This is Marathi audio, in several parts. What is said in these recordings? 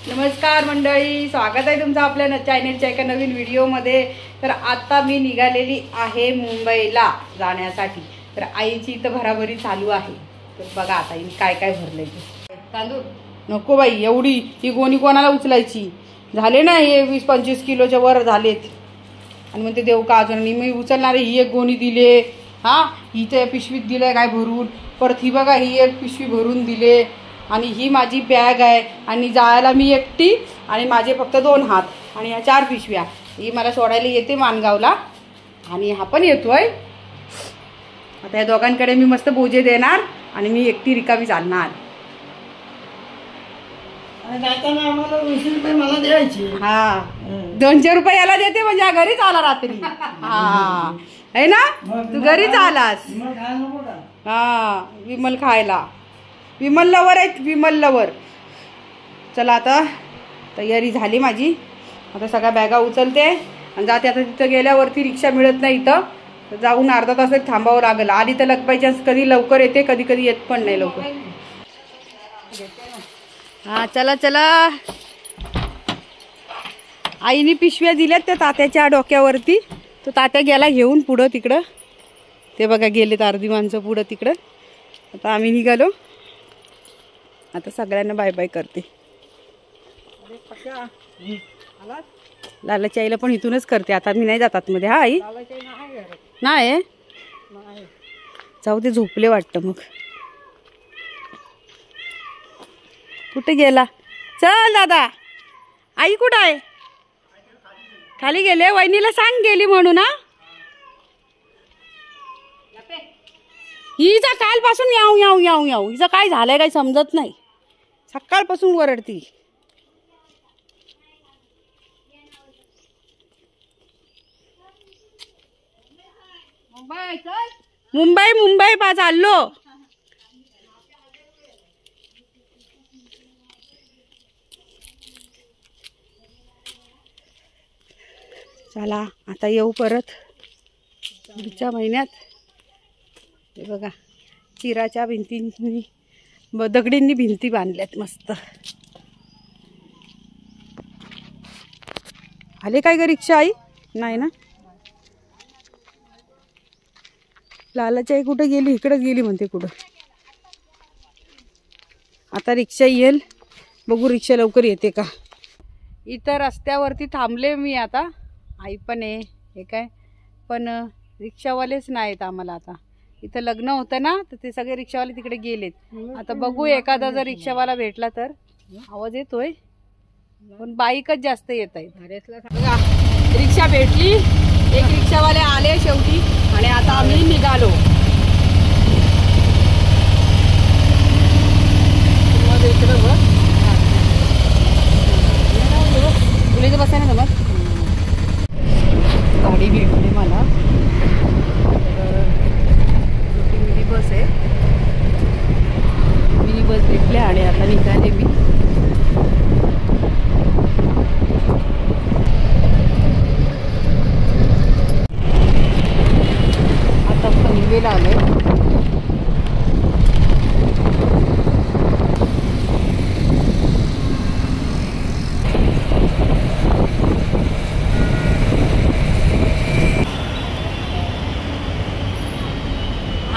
नमस्कार मंडळी, स्वागत आहे तुमचं आपल्या चॅनलच्या एका नवीन व्हिडिओमध्ये। तर आता मी निघालेली आहे मुंबईला जाण्यासाठी। तर आईची इथं भराभरी चालू आहे। तर बघा आता मी काय काय भरलंय ते। तांदूळ नको बाई, एवढी ही गोणी कोणाला उचलायची? झाले ना हे 20-25 किलोच्या वर झालेत। आणि म्हणते देऊ का अजून? मी उचलणारे ही एक गोणी दिले, हा हिच्या पिशवीत दिले काय भरून, परत ही बघा ही एक पिशवी भरून दिले, आणि ही माझी बॅग आहे, आणि जायला मी एकटी आणि माझे फक्त 2 हात, आणि ह्या 4 पिशव्या। ही मला सोडायला येते मानगावला, आणि हा पण येतोय। आता या दोघांकडे मी मस्त बोजे देणार आणि मी एकटी रिकामी चालणार। आम्हाला 20 रुपये मला द्यायचे। हा 200 रुपये याला देते म्हणजे घरीच आला रात्री। हा है ना, तू घरीच आलास। हा विमल खायला, विमल लवर आहेत, विमल लवर। चला आता तयारी झाली माझी, आता सगळ्या बॅगा उचलते आणि जाते। आता तिथं गेल्यावरती रिक्षा मिळत नाही, इथं तर जाऊन अर्धा तास थांबावं लागेल। आली तर लगबाईच्या कधी लवकर येते, कधी कधी येत पण नाही लवकर। हा चला चला, आईने पिशव्या दिल्यात त्या तात्याच्या डोक्यावरती। तो तात्या गेला घेऊन पुढं तिकडं, ते बघा गेलेत अर्धी माणसं पुढं तिकडं। आता आम्ही निघालो, आता सगळ्यांना बाय बाय करते। लालाची आईला पण इथूनच करते आता, मी नाही जातात मध्ये। हा आई नाही जाऊ दे, झोपले वाटतं मग। कुठे गेला? चल दादा, आई कुठं आहे? खाली गेले, वहिनीला सांग गेली म्हणून। हा हिचा कालपासून याऊ याऊ याऊ याऊ, हिचं काय झालंय काही समजत नाही, सकाळपासून वरडती। मुंबई मुंबई पा चाललो। चला आता येऊ परत पुढच्या महिन्यात। हे बघा चिराच्या भिंतींनी दगडींनी भिंती बांधल्यात मस्त। आले काय ग रिक्षा आई? नाही ना, लालाची आई कुठे गेली? इकडेच गेली म्हणते कुठं। आता रिक्षा येईल, बघू रिक्षा लवकर येते का। इथं रस्त्यावरती थांबले मी आता, आई पण आहे हे काय, पण रिक्षावालेच नाहीत आम्हाला। आता इथं लग्न होतं ना, तर ते सगळे रिक्षावाले तिकडे गेलेत। आता बघू एखादा जर रिक्षावाला भेटला तर। आवाज येतोय पण बाईकच जास्त येत आहेत। बघा रिक्षा भेटली, एक रिक्षावाले आले शेवटी, आणि आता आम्ही निघालो। तुला इथं बसाय ना जमत? गाडी भेटली मला, मिनी बस आहे, मिनी बस भेटल्या आणि आता निघाले मी। आता पनवेला आलोय।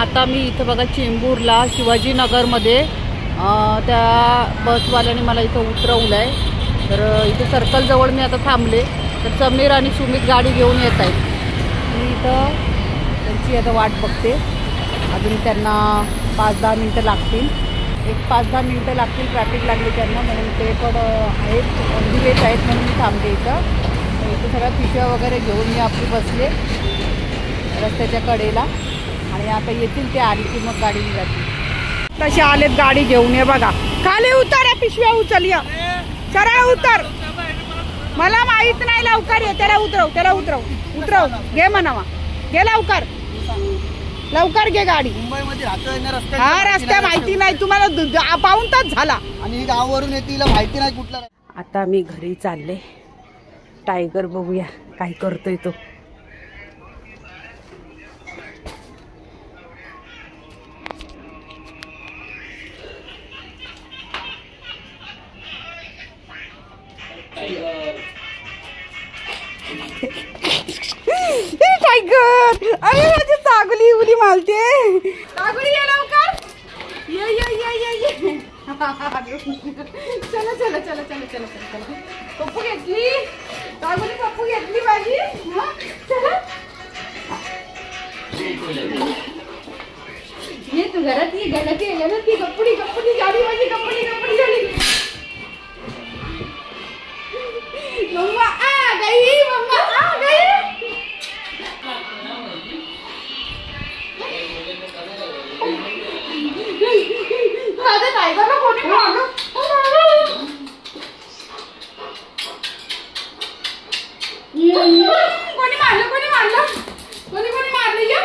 आता मी इथं बघा चेंबूरला शिवाजीनगरमध्ये त्या बसवाल्याने मला इथं उतरवलं आहे। तर इथे सर्कलजवळ मी आता थांबले, तर समीर आणि सुमित गाडी घेऊन येत आहेत। मी इथं त्यांची आता वाट बघते, अजून त्यांना 5-10 मिनटं लागतील, एक 5-10 मिनटं लागतील, ट्रॅफिक लागली त्यांना, म्हणून ते पण आहेत दिवेत आहेत म्हणून मी थांबते इथं। तर इथं सगळ्या पिशव्या वगैरे घेऊन मी आपली बसले रस्त्याच्या कडेला, आणि आता येतील ते आली की मग गाडी जातील। तसे आलेत गाडी घेऊन, हे बघा खाली उतर, पिशव्या उचल, या सरळ उतर, मला माहित नाही, लवकर ये, त्याला उतरव, त्याला उतरव, उतरव, घे म्हणावा, घे लवकर, लवकर घे गाडी। मुंबईमध्ये राहतोय, हा रस्ता माहिती नाही तुम्हाला, पाऊण तास झाला, आणि गावावरून येते, हिला माहिती नाही कुठला। आता मी घरी चालले, टायगर बघूया काय करतोय तो। टायगर, अरे माझी तागुली उली मालते. तागुली ये लवकर, ये ये ये ये ये. चला चला चला चला चला चला. पप्पू घेतली तागुली, पप्पू घेतली माझी. चला ये तू घरात ये, घरात ये, घरात ये. कपडी कपडी झाली माझी, कपडी कपडी झाली. मम्मा आ गई, मम्मा आ गई. माझ्या टायगरला कोणी मारलं, कोणी मारलं, कोणी मारलं, कोणी कोणी मारलं. या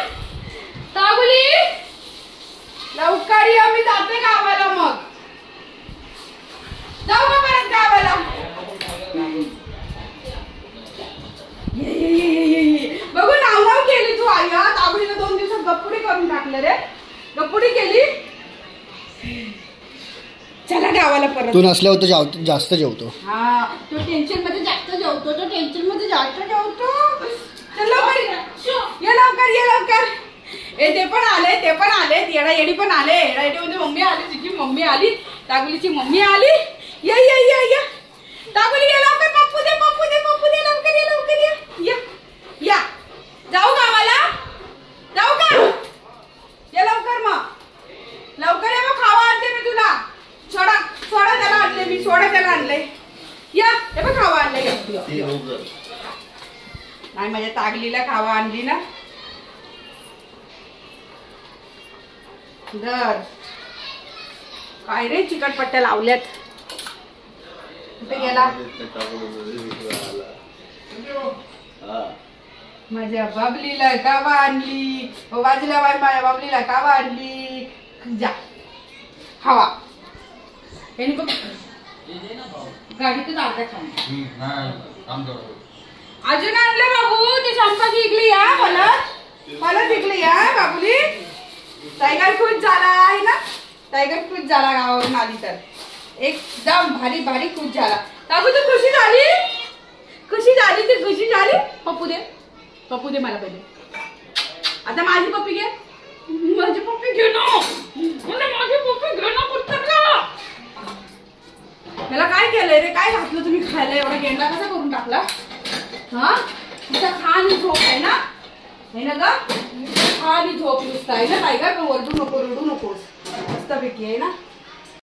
तागुली लवकर ये, मी जाते गावाला. मग जाऊ का परत गावाला. ये ये ये ये ये. बघू नाव नाव केली तू आई. तागुलीला 2 दिवसात गप्पुडी करून टाकलं रे. गप्पुडी केली. चला गावाला परत. तू नसल्यावर तर जास्त जेवतो. हा तो टेन्शन मध्ये जास्त जेवतो, तो टेन्शन मध्ये जास्त जेवतो. चल लवकर ये, लवकर ये लवकर. ए ते पण आले, ते पण आले. येडा येडी पण आले. येडा येडी मध्ये मम्मी आली, तिची मम्मी आली, तागुलीची मम्मी आली. ये ये ये ये तागुली ये लवकर. पप्पू दे, पप्पू दे, पप्पू दे. लवकर ये, लवकर ये. या या जाऊ गावाला, जाऊ का. ये लवकर मग, लवकर ये. मग खावा आणते मी तुला. सोडा सोडा त्याला आणले मी, सोडा त्याला आणले. या हे बघ खावा आणले. नाही माझ्या तागलीला खावा आणली ना. दर काय रे चिकटपट्ट्या लावल्यात. कुठे गेला माझ्या बाबलीला कावा आणली. बाजूला माझ्या बाबलीला कावा आणली. जा खावा. बघ गाडीतच अर्धा अजून आणलं बाबू. ते शंका जिंकली या मला, मला जिंकली या बाबुली. टायगर खुश झाला आहे ना. टायगर खुश झाला गावावरून आली तर. एकदम भारी भारी खुश झाला. बाबू तू खुशी झाली, खुशी झाली, ती खुशी झाली. पप्पू दे, पप्पू दे मला पहिले. आता माझी पप्पी घे, माझी पप्पी घे ना. माझी पप्पी घे ना. कुठं मला काय केलंय रे, काय घातलं तुम्ही खायला. एवढा गेंडा कसा करून टाकला. हा तुझा खा आणि झोप आहे ना, हे ना ग. खा आणि झोप नुसता आहे ना. टायगर ओरडू नको, रडू नकोस. मस्तपैकी आहे ना.